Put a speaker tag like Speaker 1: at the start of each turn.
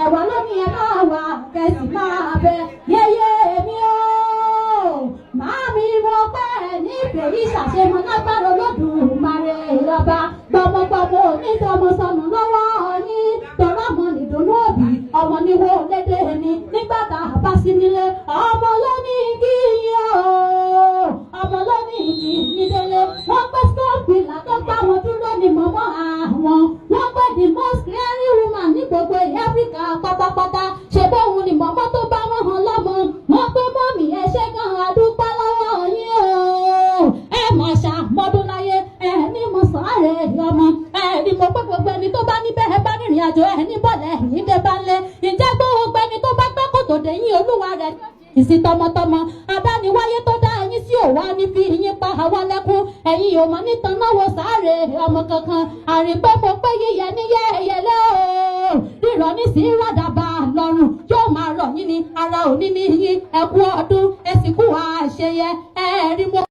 Speaker 1: ẹ̀wà lónìí ẹ máa wà kẹsì máa bẹ yéyé mi ó màámi mo pẹ́ nífẹ̀ẹ́ ìṣàṣemọ lágbára Olódùmarè ọba gbọmọgbọmọ onítọmọsọnù lọ́wọ́ yín tọrọ ọmọ nìdùnnú òbí ọmọ níwó lédè ni nígbà tá a bá sí nílé ọmọ lónìí kí yín o ọmọ lónìí kí yín délé wọ́n pẹ́ stọọpì làdọgba wọn dúró ní mọmọ àwọn wọ́n pẹ́ the most caring woman ní gbogbo Áfíríkà pátápátá ṣe bóun ni mọmọ tó bá wọn hàn lọ́mọ wọ́n pé mọmì ẹ ṣe gan adúpẹ́ lọ́wọ́ yín o ẹ mọ̀ ṣàmọ́dún láyé ẹ ní mo sáré ọmọ ẹ ní mo pẹ́ gbogbo ẹni tó bá níbẹ̀ ẹ bá rìnrìn àjò ẹ ní bọ̀lẹ̀ yín dé bá lé ǹjẹ́ gbogbo ẹni tó bá gbẹ́ kòtò dé yín olúwa rẹ̀ ìsìn tọmọtọmọ adániwáyé tó dá yín sí òwá ní fi yín pa àwa lẹ́kún ẹ̀yin ò mọ̀ nítan náà wo sáré ọmọ kankan àrìnpẹ́ mo pé yíyẹ ní yẹ́yẹlé o rírọ̀ ní sí rádàbà lọ́rùn yóò máa rọ̀ yín ní ara òní ní yín ẹ̀kú ọdún ẹ̀sìnkú àṣeyẹ ẹ̀ẹ́rì mo.